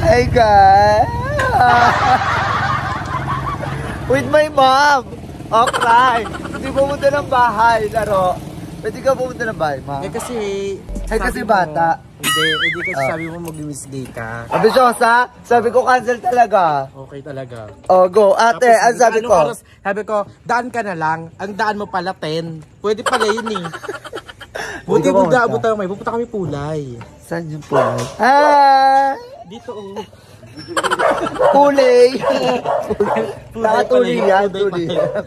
Hi guys! With my mom! Oh, cry! Hindi pumunta ng bahay, laro. Pwede ka pumunta ng bahay, ma? Eh kasi... kasi bata. Hindi kasi sabi mo mag-misday ka. Abisyosa, sabi ko cancel talaga. Okay talaga. Oh, go. Ate, ang sabi ko? Sabi ko, daan ka na lang. Ang daan mo pala 10. Pwede pala yun eh. Buti buta may. Pupunta kami Pulay. Saan yung Pulay? Hi! Dito oh. Pulay! Nakatuli yan.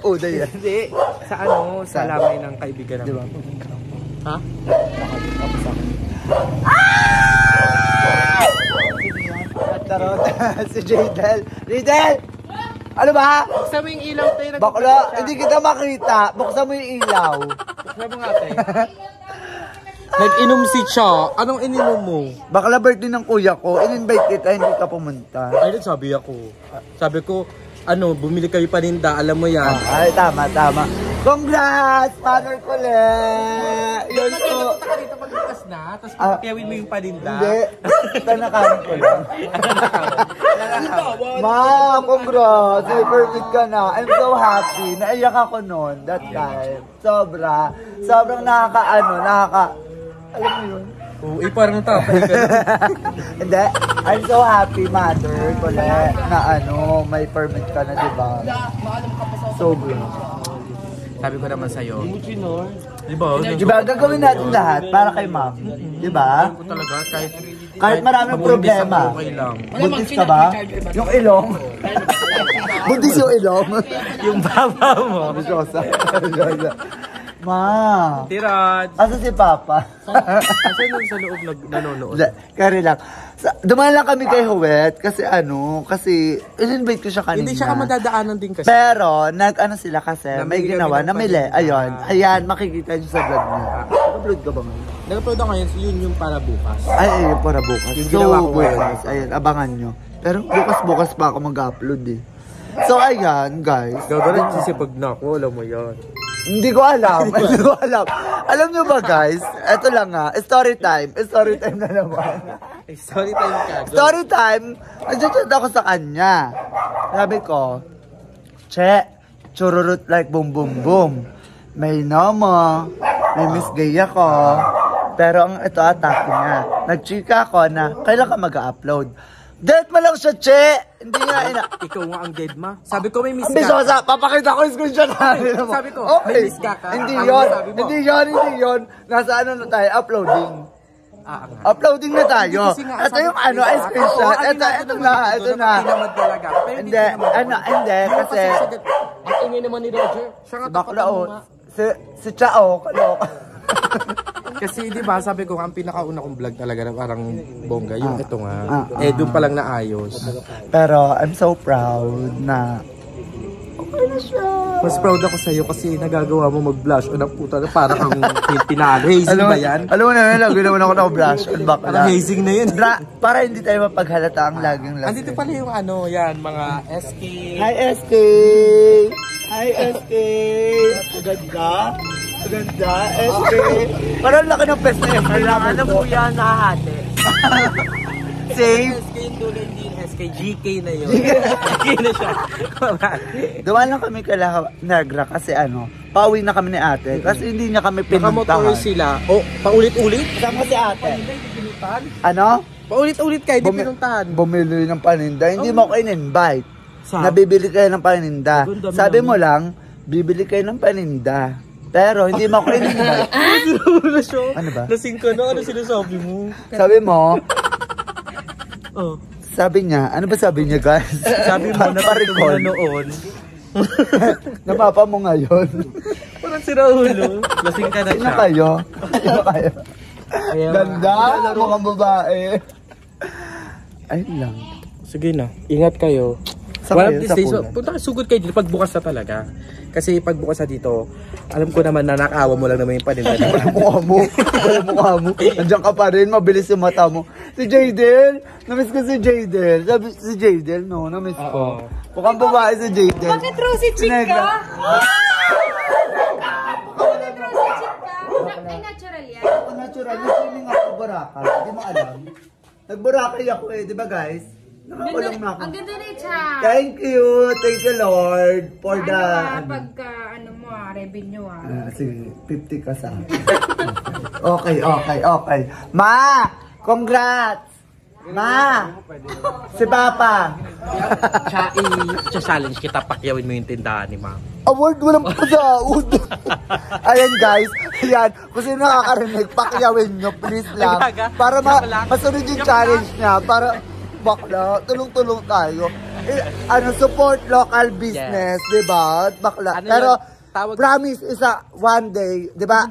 Pulay yan. Hindi. Sa ano, sa lamay ng kaibigan namin. Diba? Ha? Tarot. Si Jadel. Jadel! Ano ba? Buksan mo yung ilaw tayo. Bakla, hindi kita makita. Buksan mo yung ilaw. Buksan mo nga tayo. Nag-inom si Cha. Anong ininom mo? Bakla birthday ng kuya ko. In-invite kita, hindi ka pumunta. Ay, sabi ako. Sabi ko, ano, bumili kami paninda. Alam mo yan. Ay, tama. Congrats! Mother ko le! Yun ko. Punta ka dito pagbukas na, tapos pagkawin mo yung paninda. Hindi. Tanakamin ko lang. Ma, congrats! May perfect ka na. I'm so happy. Naiyak ako noon, that time. Sobrang alam mo yun? Oo, parang natapay ka. Hindi. I'm so happy, mother ko le, na may permit ka na, diba? So good. Sabi ko naman sa'yo. Diba? Diba, gagawin natin lahat para kay ma'am. Diba? Ko talaga, kahit maraming problema. Okay lang. Buntis ka ba? Yung ilong? Buntis yung ilong? Yung baba mo. Abisyosa. Ma! Tirad! Asa si Papa? Asa nun sa loob nanonood? Kari lang. Dumaan lang kami kay Huwet kasi in-invite ko siya kanina. Hindi siya ka madadaanan din kasi. Pero, sila kasi, may ginawa na ayan, makikita niyo sa vlog niya. Nag-upload ka ba ngayon? Nag-upload ako ngayon, yun yung para bukas. Ay, yung para bukas. Yung ginawa ko bukas. Ayan, abangan nyo. Pero bukas pa ako mag-upload eh. So, ayan, guys. Gagalit sisipag na ako, alam mo yan. Hindi ko alam. Alam nyo ba guys? Ito lang nga. Story time. Story time na naman. Story time ka. Story time. Nag-chat ako sa kanya. Sabi ko, Che, chururut like boom boom boom. May nomo. May miss gay ako. Pero ito atake niya. Nag-chika ako na kailan ka mag-upload. Dead ma lang siya, Che! Hindi nga Ikaw nga ang dead ma. Sabi ko may miss ka. Ambisyosa, papakita ko yung screenshot namin. Sabi ko, okay. May miss ka ka. Hindi yun. Nasa na tayo, uploading. Uploading na tayo. Ito yung ay screenshot. Ito na. Tinamad talaga. Hindi, kasi. Ang ingay naman ni Roger. Siya nga bakla si Chao, kalok. Kasi di ba sabi ko ang pinakauna kong vlog talaga na parang bongga yung ito nga. Doon pa lang naayos. Pero I'm so proud na okay na siya. Mas proud ako sa iyo kasi nagagawa mo mag-blush on ang puta na parang kang pinalo. Hazing ba yan? Alam mo na, lagi naman ako na-blush on bakla. Parang hazing na yun. Para hindi tayo mapaghalata ang laging lasing. Andito pala yung yan, mga SK. Hi SK! Hi SK! Ganda, SK. Parang laki ng pes na SK. Ano po yan, nakahati. Same. SK yung dulo din, SK. GK na yun. GK na siya. Dumaan lang kami kala Negra kasi pauwi na kami ni ate. Kasi hindi niya kami pinuntahan. Nakamotor sila. Paulit-ulit? Kasama si ate. Paulit-ulit kayo, hindi pinuntahan. Bumili ng paninda. Hindi mo ko in-invite. Nabibili kayo ng paninda. Sabi mo lang, bibili kayo ng paninda. Pero hindi mo ako in-invite. Ano ba? Lasing ka na, ano sinasabi mo? Sabi mo, sabi niya, ano ba sabi niya guys? Sabi mo, naparikol noon. Napapa mo ngayon. Parang siraulo. Lasing ka na siya. Sino kayo? Ganda, mukhang babae. Ayun lang. Sige na, ingat kayo. One of these days, punta sugod kayo dito pagbukas na talaga. Kasi pagbukas na dito, alam ko naman na nakawa mo lang naman yung paninda. Walang mukha mo. Nandiyan ka pa rin, mabilis yung mata mo. Si Jadel, namiss ko si Jadel. Sabi si Jadel, no, namiss ko. Mukhang babae si Jadel. Bakit rosy chick ka? Bakit rosy chick ka? Ay, natural yan. Natural, yung swimming ako, Boracay. Hindi mo alam. Nag-Boracay ako di ba guys? Nakakulong na ako. Ang ganda na siya. Thank you Lord, for the... Pagka, revenue sige, 50 ka sa akin. Okay. Ma! Congrats! Ma! Si Papa! Challenge kita, pakyawin mo yung tindahan ni Ma'am. Award walang pasaud. Ayan guys, ayan. Kung sino nakakarinig, pakyawin nyo, please lang. Para masunod yung challenge niya. Para, bakla, tulong-tulong tayo. Support local business, diba? Bakla. Pero, promise, one day, diba?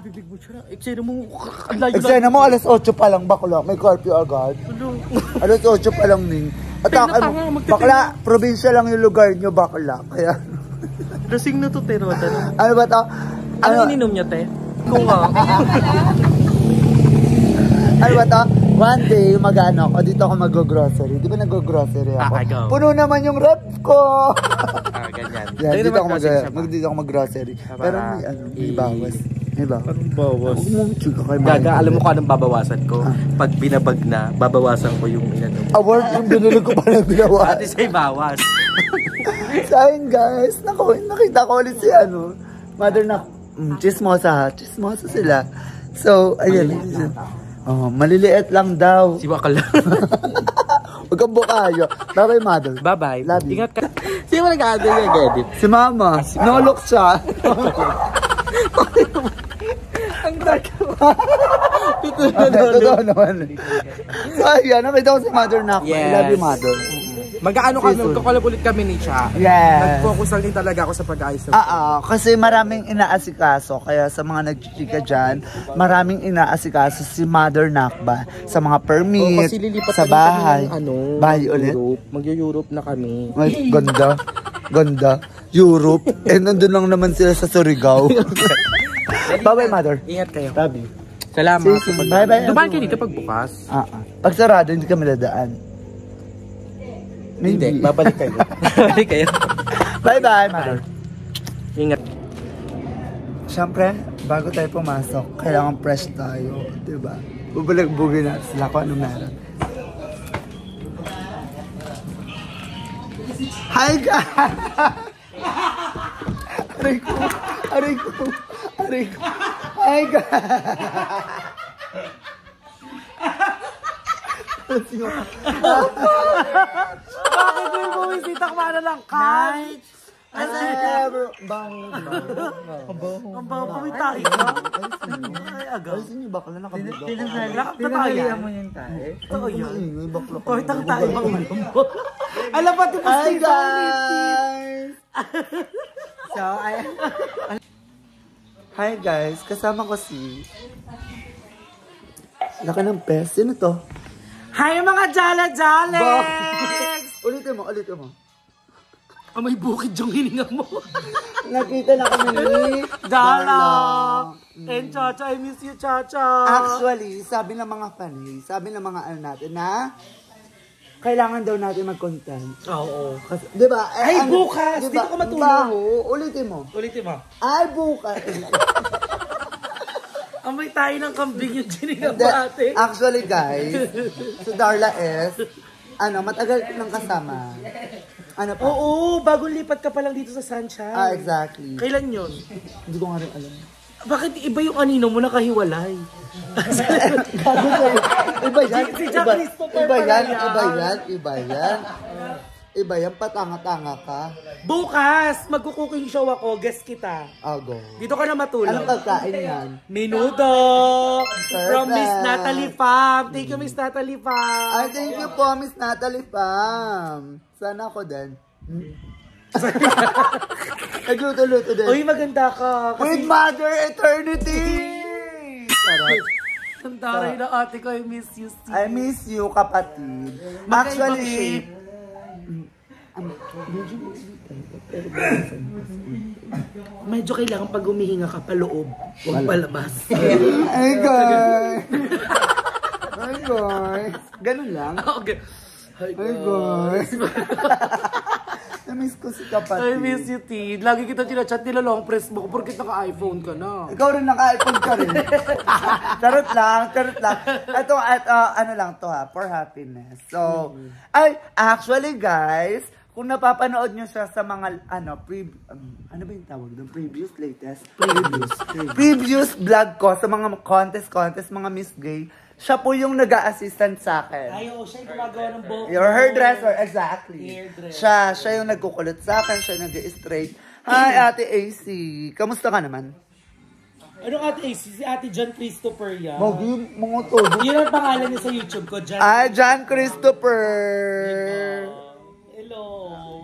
Eksena mo, alas 8 pa lang, bakla. May curfew agad. Alas 8 pa lang ning. At bakla, probinsya lang yung lugar nyo, bakla. Kaya, Lasing na to, pero ano ba to? Ano ininom niya, te? Kung ano ba to? One day, mag-ano ako, dito ako mag-grocery. Di ba nag-grocery ako? Puno naman yung rep ko! Ganyan. Yan, dito ako mag-grocery. Pero may bawas. May bawas. Anong bawas? Gaga, alam mo kung anong babawasan ko? Pag binabag na, babawasan ko yung inano. Award yung binili ko pa na binawas. Ate say bawas. Sa akin guys, nakita ko ulit si mother na, chismosa sila. So, ayun. Maliliit lang daw. Si Wakal. Huwag kang bukayo. Bye-bye, mother. Bye-bye. Love you. Ingat ka. Sino nag-aadal yung edit? Si mama. No-look siya. Ang dark. Totoo naman. So, ayan. Nakita ko si mother na ako. I love you, mother. Mag-ano kami, magkakalab ulit kami ni Cha. Yes. Nag-focus lang din talaga ako sa pag-ayos. Kasi maraming inaasikaso. Kaya sa mga nagchichika dyan, maraming inaasikaso si Mother Nakba sa mga permit, kasi lilipat sa bahay. Bahay ulit? Mag-Europe na kami. Ay, ganda. Europe. Nandun lang naman sila sa Surigao. Bye-bye, Mother. Ingat kayo. Love you. Salamat. Bye-bye. Dumaan kayo dito pagbukas? Pag sarado, hindi kami dadaan. Hindi, babalik kayo. Babalik kayo. Bye-bye, mother. Ingat. Siyempre, bago tayo pumasok, kailangan fresh tayo. Diba? Bubulag-bugin natin sila kung ano meron. Hi, guys! Aray ko. Hi, guys! Bakit mo yung bumisita ko na lang ka? Ang bago pumitay ka? Ay, agaw. Ayun yung bakla nakabugaw. Tinanghalian mo yung tayo? Totoo yun. Kahit ang tayo bang mo. Alam pa, Hi, guys! So, hi, guys. Kasama ko si... Laki ng pes. Sino to? Hi, mga jala-jalex! Ulitin mo. May bukid yung hininga mo. Nakita na kami ni Jala! And Chacha, I miss you, Chacha! Actually, sabi ng mga panay, sabi ng mga natin na kailangan daw natin mag-content. Oo. Kasi, di ba? Ay, bukas! Di ko matulog. Ulitin mo. Ay, bukas! Amoy tayo ng kambing yung chininga mo ate. Actually, guys, si Darla S, matagal nang kasama. Ano pa? Oo, bagong lipat ka pa lang dito sa Sunshine. Exactly. Kailan yun? Hindi ko nga rin alam. Bakit iba yung anino mo nakahiwalay? Iba yan. Si Jack Christopher Iba yan. Iba yan, patanga-tanga ka. Bukas, magkukuking show ako, guest kita. Go. Dito ka na matulog. Anong pagkain yan? Menudo! From Miss Natalie Pham. Thank you, Miss Natalie Pham. Ay, thank you po, Miss Natalie Pham. Sana ako din. Nagluto-luto din. Uy, maganda ka. With Mother Eternity! Sarap. Ang taray na ate ko, I miss you. I miss you, kapatid. Actually, medyo kailangan pag humihinga ka pa loob, huwag palabas. Ay, guys! Ay, guys! Ganun lang. Okay. Ay, guys! Na-miss ko si kapatid. I miss you, Tin. Lagi kita chinachat nila long press mo porkit naka-iPhone ka na. Ikaw rin naka-iPhone ka rin. Charot lang. Ito, ano lang to ha, for happiness. So, actually guys, kung napapanood nyo siya sa mga, ano ba yung tawag doon? Previous vlog ko sa mga contest, mga Miss Gay, siya po yung nag-a-assistant sa akin. Ayaw, siya yung gumagawa ng buhok. Your hairdresser, exactly. Hairdresser. Siya yung nagkukulot sa akin, siya yung nag-straight. Hi, Ate AC. Kamusta ka naman? Anong Ate AC? Si Ate John Christopher yan. Mga to. Yun ang pangalan niya sa YouTube ko, John. John Christopher. Hello.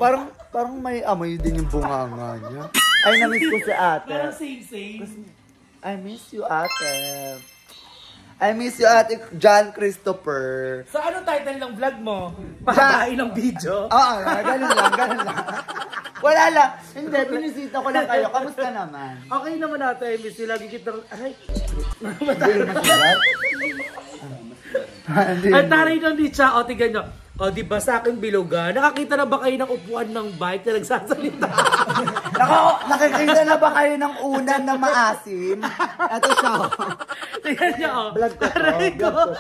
Parang may amoy din yung bunganga niya. Ay, na-miss ko si ate. Parang same. I miss you, ate. I miss you, ate John Christopher. So, anong title ng vlog mo? Pahabain ng video? Oo, ganun lang. Wala lang. Hindi, pinisita ko lang kayo. Kamusta naman? Okay naman ate, I miss you. Lagi kitang... Aray. Hindi masigat? At taray ng Licha, o tignan nyo. O, di ba sa akin biluga? Nakakita na ba kayo ng upuan ng bike na nagsasalita? Nakikita na ba kayo ng unan na maasim? Ito siya. Tignan nyo, o. Blood ko to.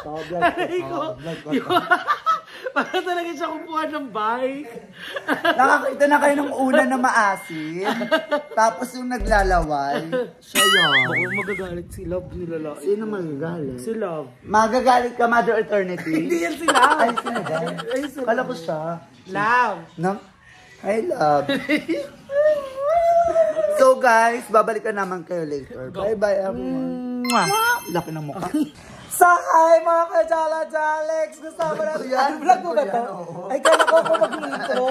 Para talaga siya upuan ng bike. Nakakita na kayo ng unan na maasim. Tapos yung naglalaway. Siya yun. Baka magagalit si Love yung lalaki. Sino magagalit? Si Love. Magagalit ka, Mother Eternity? Hindi yan si Love. Ay, sino din? Kala ko siya. Love. No? I love. So guys, babalikan naman kayo later. Bye-bye everyone. Laki ng mukha. So, hi mga ka-Jala-Jalex! Gusto mo na yan? Vlog mo ba ito? Ay, kala ko ako mag-intro.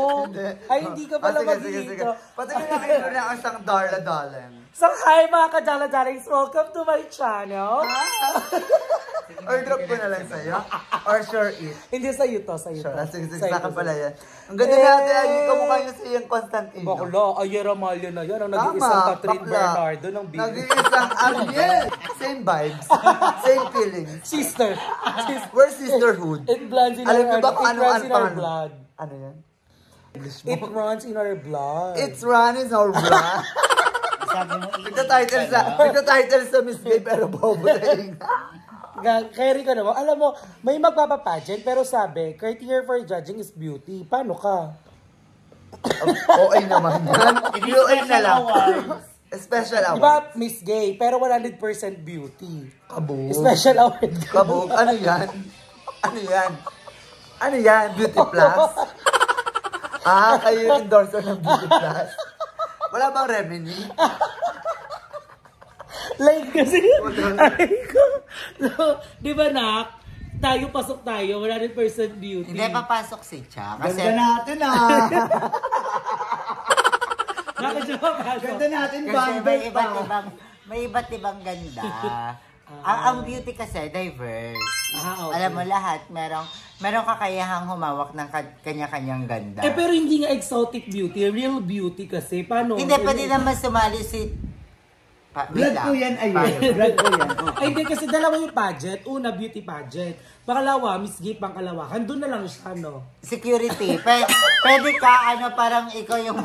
Ay, hindi ka pala mag-intro. Patingin na kayo na ang isang Darla Darling. So, hi mga ka-Jala-Jalex! Welcome to my channel. Or drop ko na lang sa'yo. Or share it. Hindi sa'yo to, sa'yo to. Sige, sa akin pala yan. Ang ganda natin, ay yung kamukha niyo sa iyong Constantino. Bakla, Ayera Malia na yan. Ang nag-iisang Catherine Bernardo ng video. Nag-iisang Ariel. Same vibes. Same feelings. Sister. Where's sisterhood? It runs in Alam niyo ba kung our blood. Ano yan? It runs in our blood. It's running our blood. Nagka-title sa Miss Gay pero bobo na yun. Carry ka naman. Alam mo, may magpapapageant pero sabi, criteria for judging is beauty. Paano ka? Okay naman yan. QA na lang. Special award. Diba Miss Gay, pero 100% beauty. Kabog. Special award. Kabog. Ano yan? Ano yan? Beauty Plus? Kayo yung endorser ng Beauty Plus. Wala bang revenue? Like kasi, so, di ba nak, pasok tayo, 100% beauty. Hindi papasok si Cha. Kasi Ganda natin Bakit siya papasok? Ganda natin may bundle pa. iba't ibang ganda. Ang beauty kasi diverse. Okay. Alam mo lahat, merong kakayahang humawak ng kanya-kanyang ganda. Pero hindi nga exotic beauty, real beauty kasi. Paano? Hindi, pwede naman sumali si... Blood ko yan, ayun. Blood ko yan. Ay, hindi kasi dalawa yung pageant. Una, beauty pageant. Pangalawa, Miss Gay, pangkalawakan. Doon na lang siya, no? Security. Pwede ka, parang ikaw yung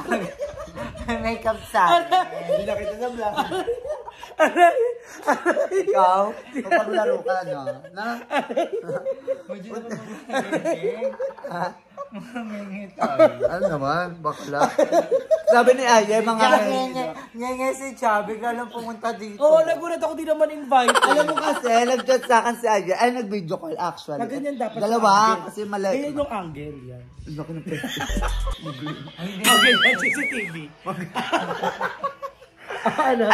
makeup sa akin. Hindi na kita sa vlog. Ikaw, mapaglaro ka, no? Ano naman, bakla. Sabi ni Aya, mga... Nga si Chubby, ka lang pumunta dito. Oo, nagulat ako, di naman invite. Alam mo kasi, nag-chat sa akin si Aya. Ay, nag-video call actually. Na ganyan dapat. Dalawa, kasi mali. Ganyan yung angle yan. Laki ng pwede. Angle yan, CCTV.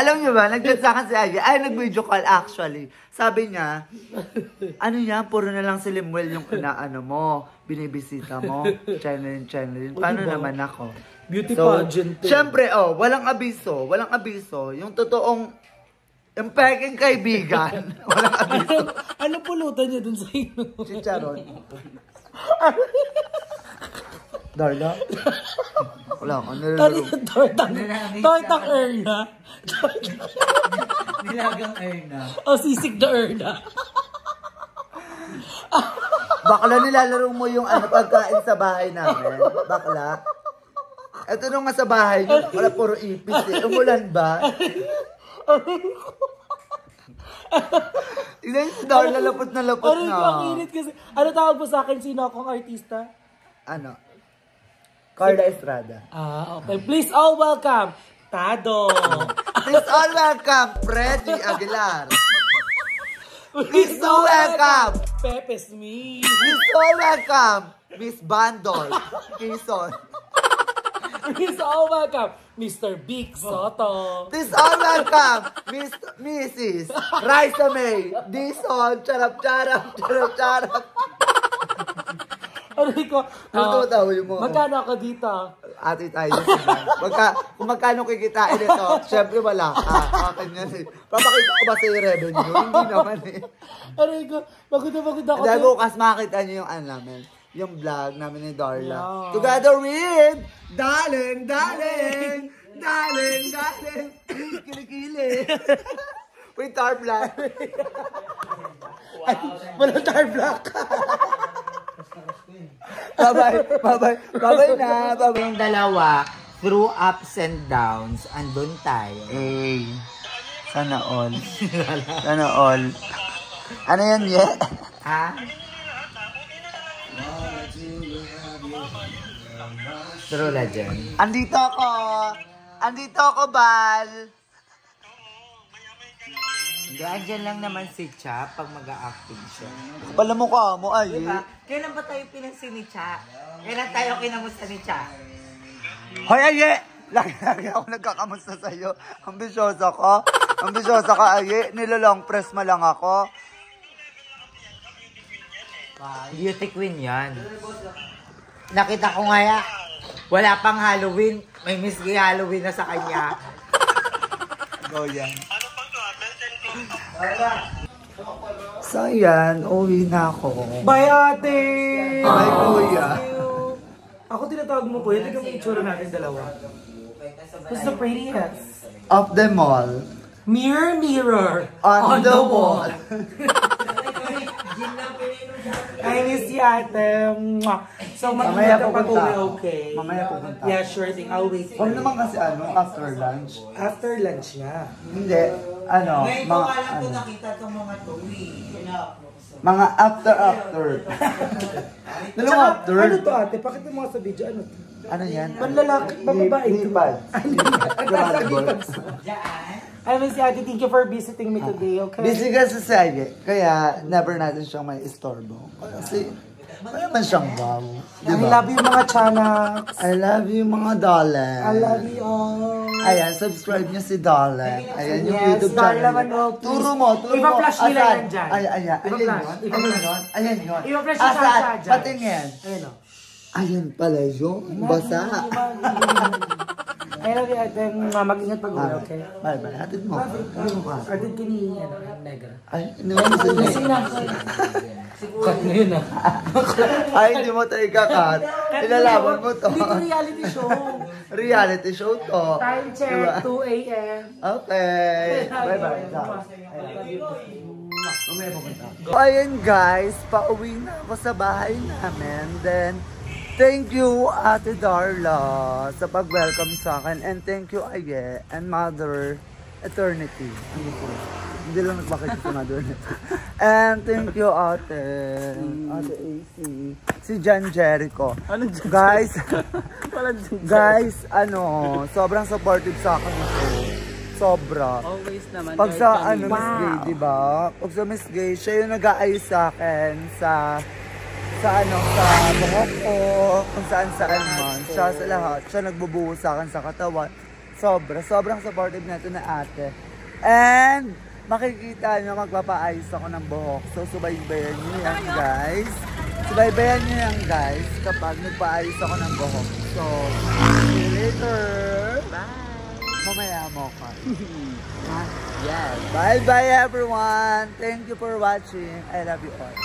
Alam niyo ba, nag-chat sa akin si Aya. Ay, nag-video call actually. Sabi niya, ano yan, puro na lang si Limuel yung inaano mo, binibisita mo, channel. Paano naman ako? Beauty pageant. Siyempre, walang abiso. Yung totoong, yung peking kaibigan, walang abiso. Ano pulutan niya dun sa inyo? Chicharon. Darla? Wala ako, nilulog. Tortang Erna. Nilagang Erna. O sisig na Erna. Bakla nilalaro mo yung pagkain sa bahay namin. Bakla. Ito nung nga sa bahay niyo, wala puro ipis eh. Umulan ba? Tignan niyo si Darla, lapot na lapot Aray na. ko, ang init kasi. Ano tawag mo sa akin? Sino akong artista? Ano? Carla Estrada. Okay. Please all welcome, Tado. Please all welcome, Freddy Aguilar. Please all welcome, Pepe Smith. Please all welcome, Miss Bandol, Quezon. Please all welcome, Mr. Big Soto. Please all welcome, Mrs. Raisa May, Dison, charap-charap, charap-charap. Aray ko. Natutawi mo. Magkano ako dito? Ate tayo. Kung magkano kikitain ito, syempre wala ka. Akin yan eh. Papakita ko ba sa revenue? Hindi naman eh. Aray ko. Pagod ako. Dahil bukas makita niyo yung namin. Yung vlog namin ni Darla. Yeah. Together with Darling. Kilikili. With Tar Black. Ay, walang Tar Black. Bye-bye na. Bye-bye. Yung dalawa, through ups and downs, andun tayo. Hey, sana all. Sana all. Ano yan, Ye? Ha? True legend. Andito ako, Bal. Diyan lang naman si Cha pag mag-a-acting siya. Pala mo ka mo, ay. Diba? Kailan ba tayo pinansin ni Cha? Kailan tayo kinamusta ni Cha? Hoy, Aye! Lagi ako nagkakamusta sa'yo. Ambisyosa ka, Aye. Nilalong press mo lang ako. Beauty queen yan. Nakita ko nga wala pang Halloween. May Miss Gay Halloween na sa kanya. Go yan. So yan, uwi na ako. Bye, ate! Bye, kuya. Ako tinatawag mo, kuya. Tignan mo yung itsura natin dalawa. Who's the prettiest? Of them all. Mirror, mirror. On the wall. I miss you, ate. Mwah. So, Mamaya mag-ingat ka pag pupunta uwi, ako. okay? Mamaya pupunta. Yeah, sure thing. I'll wait for Huwag you. naman kasi after lunch. After lunch nga. Hindi, mga, nakita itong mga tuwi. mga after. Ano Tsaka, after? ano to, ate? Pakita mo nga sa video. Ano to? Ano yan? Panlalaki, bababae. Lipad. I miss you, ate. Thank you for visiting me today, okay? Busy kasi sa Aye, kaya never natin siyang may istorbo. Kasi, mayaman siyang wow. I Diba? love you, mga chanak. I love you, mga darling. I love you all. Ayan, subscribe niyo si Darling. Ayan yung Yes, YouTube Darla channel. Manok, please. Turo mo. Ipa-flash nila Asan? yan dyan. Ayan. Ayan Ipa-flash. yun. Ayan yun. Ipa-flash yung Asan? salsa dyan. Patingin. Ayun o. Ayan pala yun. Basa. I love you, ate. Mag-ingat pag-uwi, okay? Bye-bye. Hatid mo. Hatid mo ka. Atid ka ni, Negra. Ay, iniwan mo sa Kasi na. Cut mo yun, ah. Ay, hindi mo tayo kakat. Ilalaban mo to. Hindi ko reality show. Reality show to. Time check, Diba? 2 a.m. Okay. Bye-bye. Mamaya pupunta. Ayun guys, pauwi na ako sa bahay namin. Then, thank you Ate Darla sa pag-welcome sa akin. And thank you Aye and Mother Eternity. Ano po? Hindi lang nagpakita si Mother Eternity. And thank you Ate AC. Si John Jericho. Guys, sobrang supportive sa akin ito. Sobra. Always naman. Pag kahit sa kami. Miss Gay, di ba? Pag sa Miss Gay, siya yung nag-aayos sa akin sa buhok ko, kung saan man. Siya sa lahat. Siya nagbubuhos sa akin sa katawan. Sobrang supportive na ito na ate. And, makikita nyo, magpapaayos ako ng buhok. So, subaybayan nyo yan, guys. Subaybayan nyo yan, guys, kapag nagpaayos ako ng buhok. So, see you later. Bye. Mamaya mo ka. Yes. Bye-bye, everyone. Thank you for watching. I love you all.